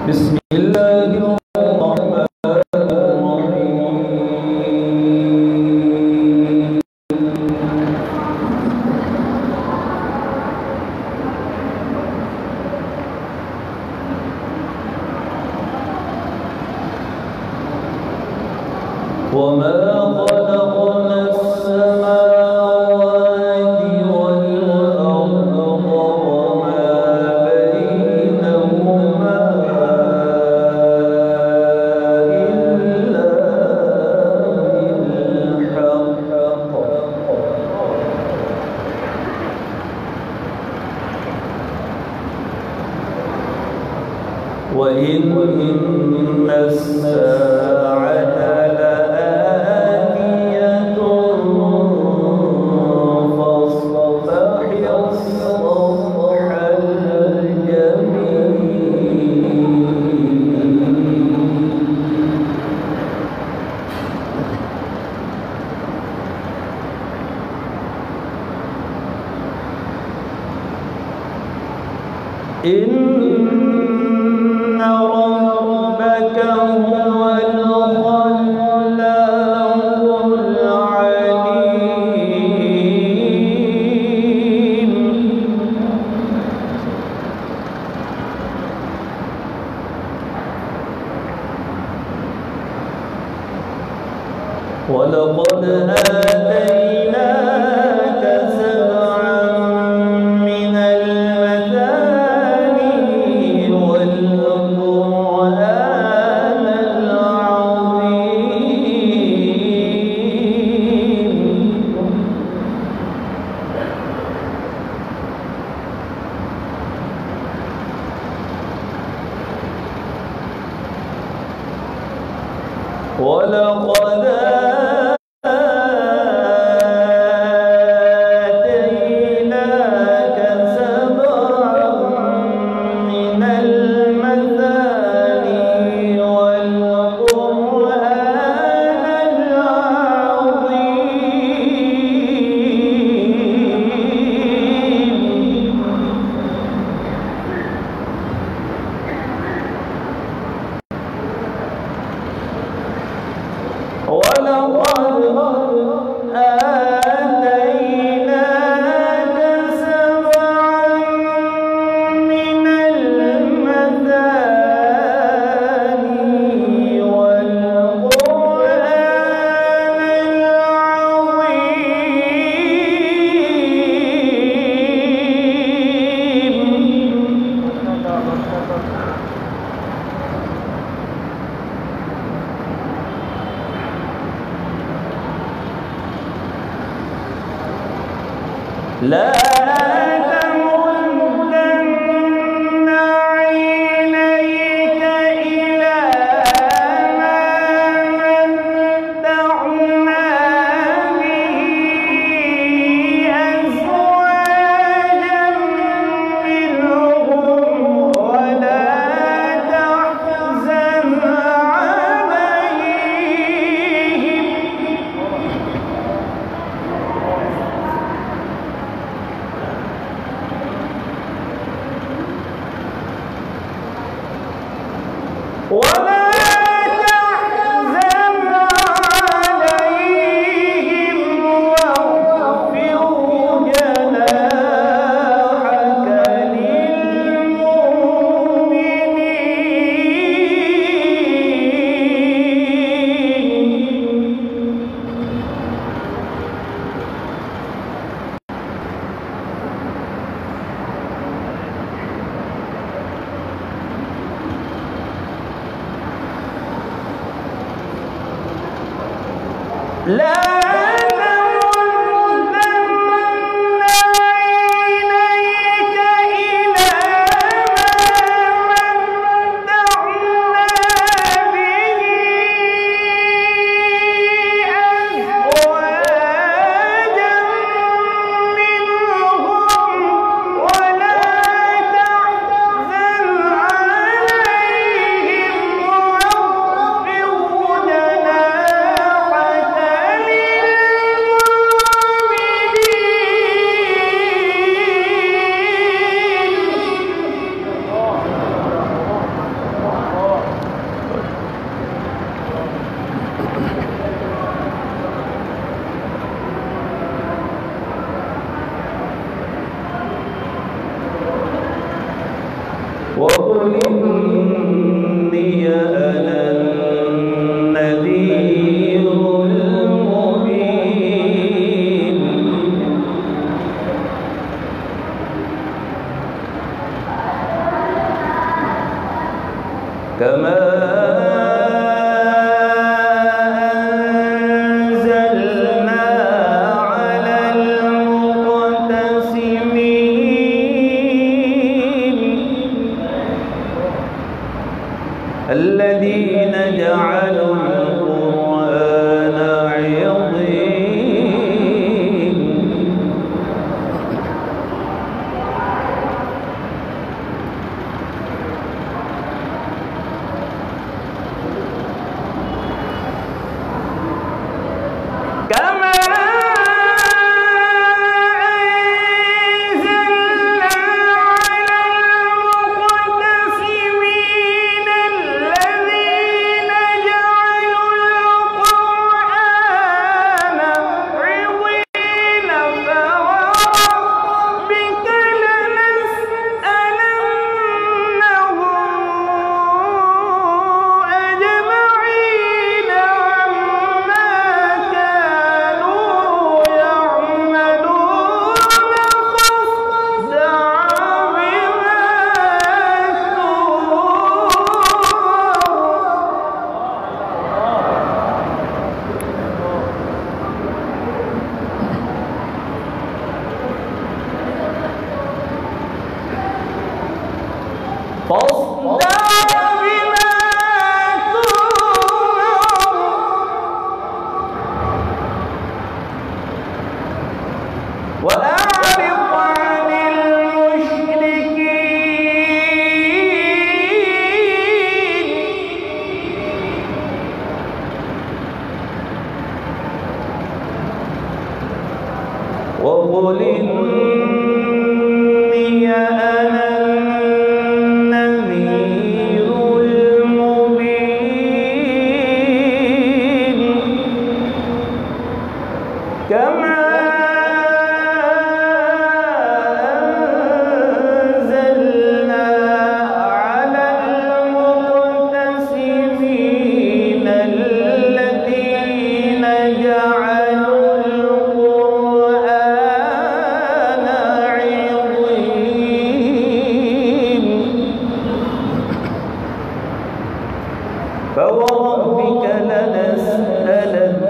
بسم الله الرحمن الرحيم. وما خلقنا السماوات والأرض وما بينهما إلا بالحق وإن الساعة لآتية فاصفح الصفح الجميل. إن ربك هو الخلاق العليم. ولقد آتيناك سبعا من المثاني والقرآن العظيم. ولقد آتيناك سبعا من المثاني والقرآن العظيم. ولقد آتيناك سبعا من المثاني والقرآن العظيم. لا تمدن عينيك إلى ما متعنا به أزواجا منهم ولا تحزن عليهم. ولا تحزن عليهم واخفض جناحك للمؤمنين. لا تمدن عينيك إلى ما متعنا به وقل إني أنا النذير المبين كما أنزلنا على المقتسمين الذين جعلوا القرآن عضين كما أنزلنا على المقتسمين الذين جعلوا القرآن عضين فوربك لنسألنهم أجمعين عما كانوا يعملون فاصدع بما تؤمر وأعرض عن المشركين وقل إني أنا النذير المبين كما أنزلنا على المقتسمين الذين جعلوا القرآن عضين فوربك لنسألنهم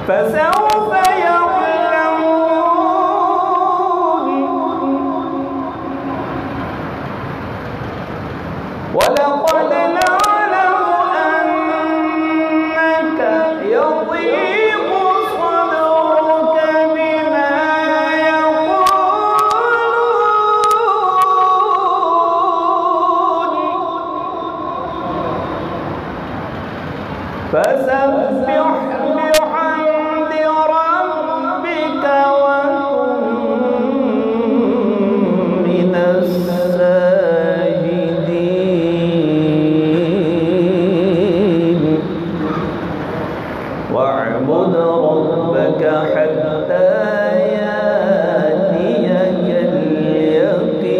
فسوف يعلمون ولقد نعلم أنك يضيق صدرك بما يقولون فسبح بحمد ربك وكن من الساجدين واعبد ربك حتى يأتيك اليقين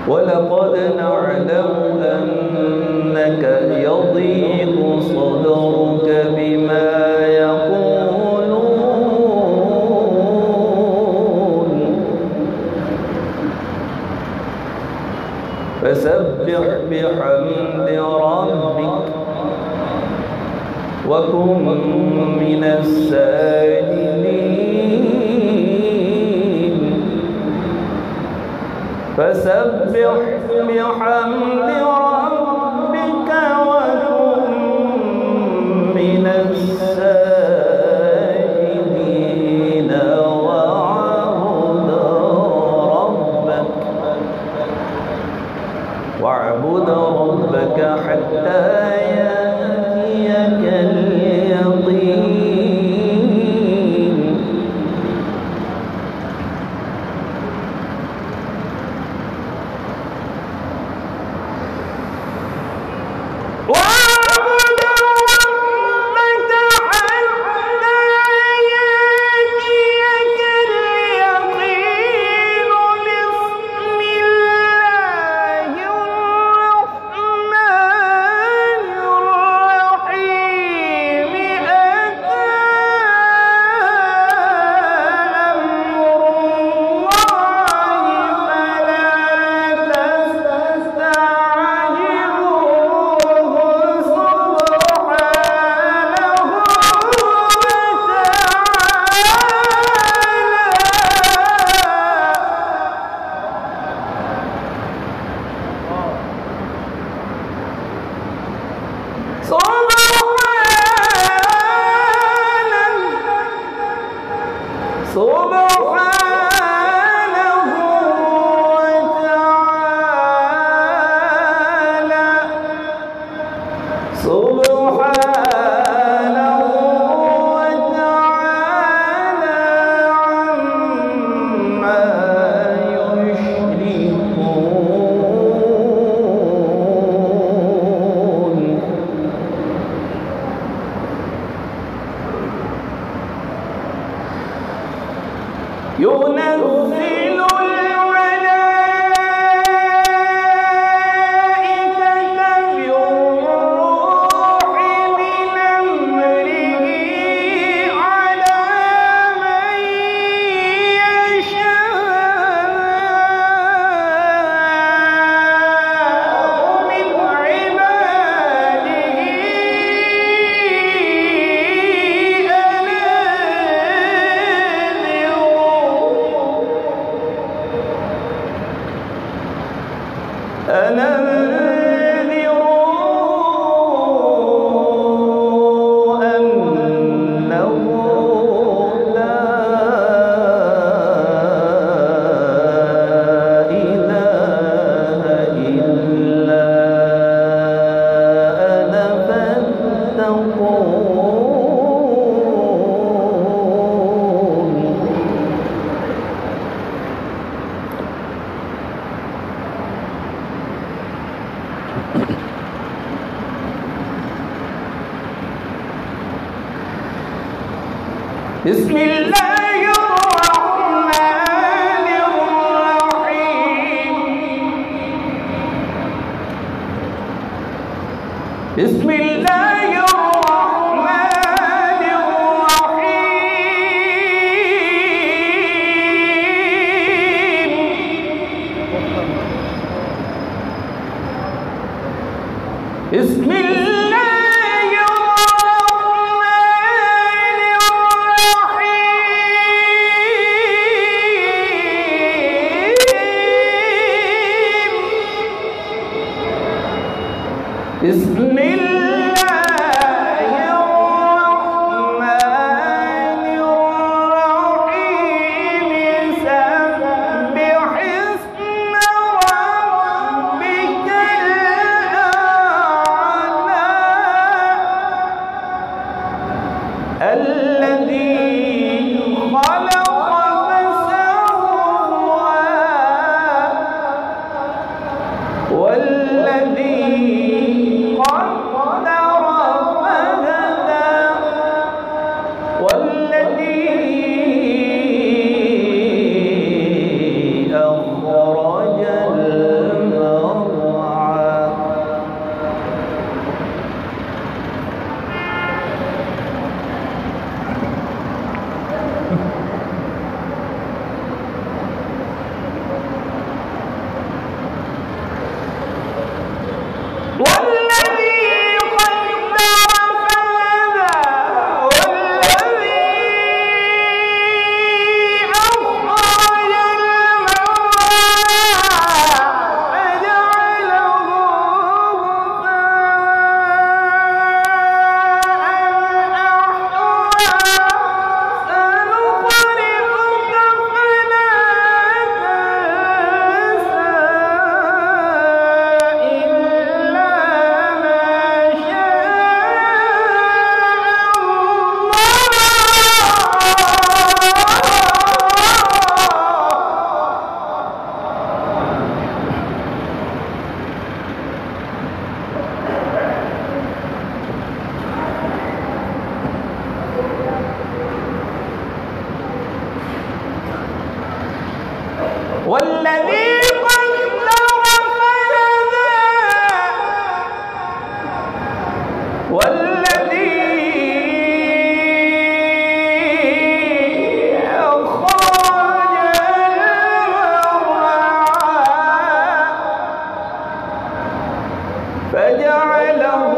ولقد نعلم أنك يضيق صدرك بما يقولون فسبح بحمد ربك وكن من الساجدين فسبح بحمد ربك وكن من الساجدين واعبد ربك حتى يأتيك اليقين ينزل بسم الله الرحمن الرحيم. بسم الله الرحمن الرحيم. بسم الله بسم الله الرحمن الرحيم. سبح اسم ربك الأعلى الذي خلق فسوى والذي والذي قدر فهدى والذي أخرج المرعى فجعله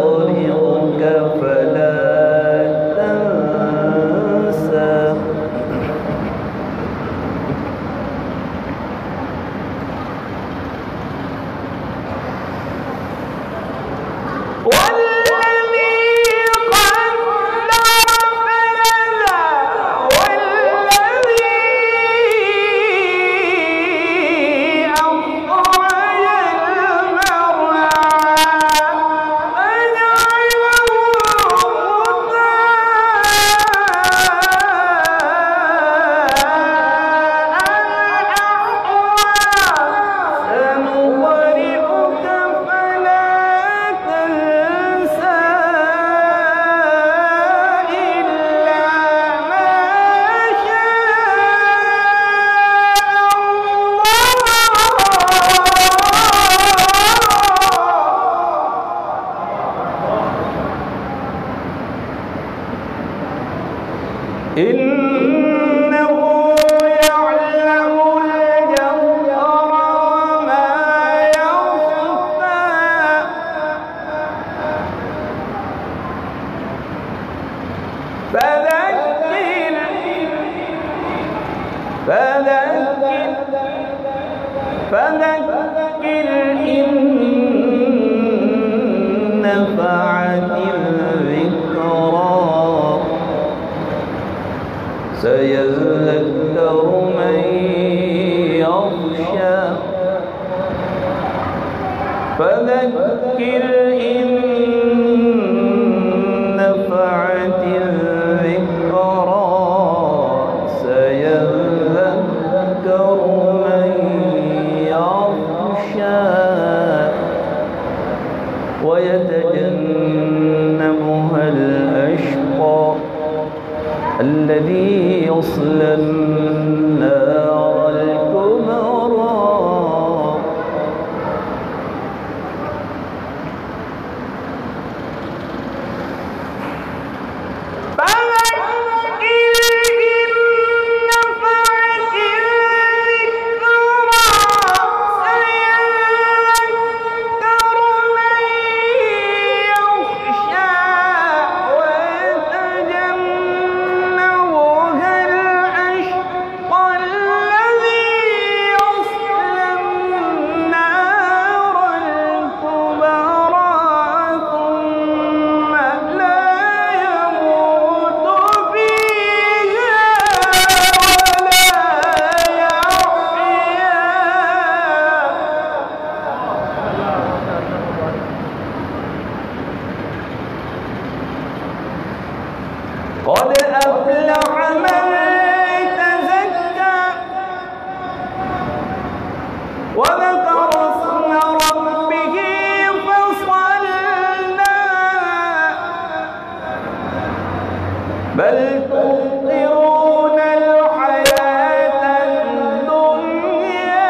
سنقرئك فلا تنسى إنه يعلم الجهر وما يخفى فذكر إن نفعت الذكرى سيذكر من يخشى فذكر إن نفعت الذكرى سيذكر من يخشى ويتجنبها الأشقى الذي يصلى النار الكبرى قد أفلح من تزكى وذكر اسم ربه فصلى بل تؤثرون الحياة الدنيا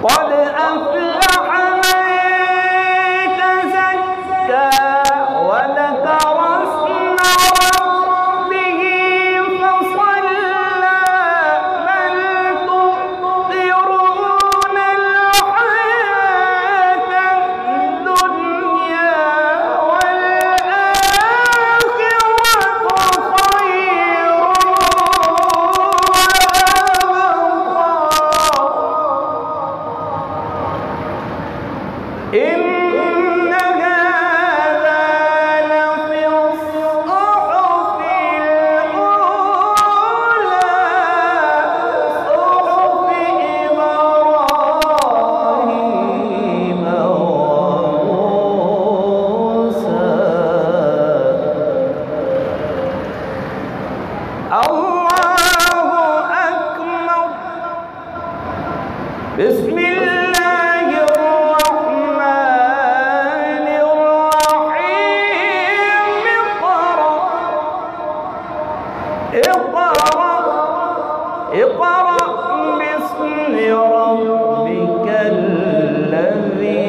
قد أفلح من تزكى وذكر اسم ربه فصلى بل تؤثرون الحياة الدنيا والآخرة خير إن هذا لفي الصحف الأولى صحف إبراهيم وموسى الله أكبر بسم الله الرحمن الرحيم اقرأ باسم ربك الذي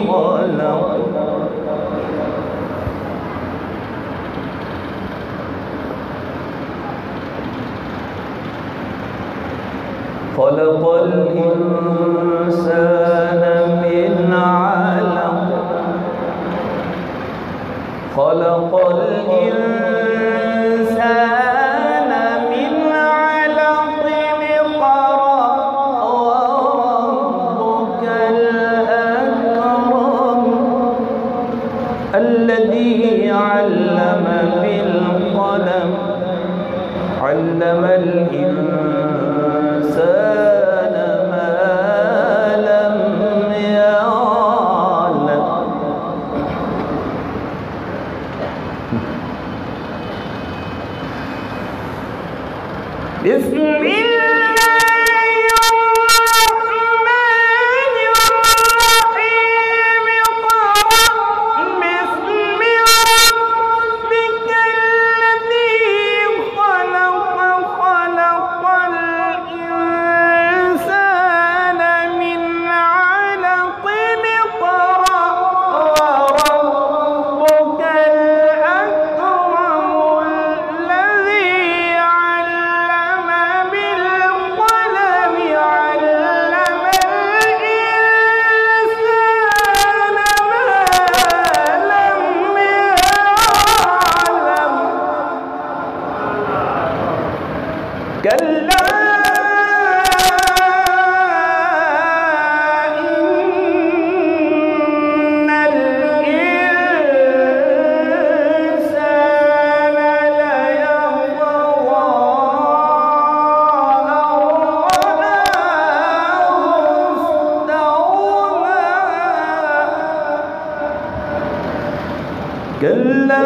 خلق خلق الإنسان من علق خلق الإنسان من علق اقرأ وربك الأكرم الذي علم بالقلم علم الإنسان ما لم يعلم بسم الله الرحمن الرحيم اقرأ باسم ربك الذي خلق خلق الإنسان من علق اقرأ وربك الأكرم الذي علم بالقلم كلا إن الإنسان ليطغى كلا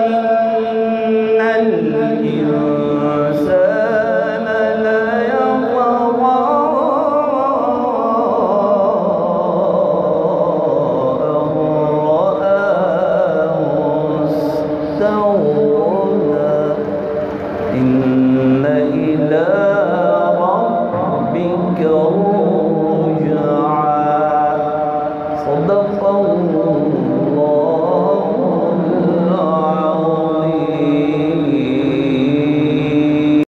إن الإنسان ليطغى أن رآه استغنى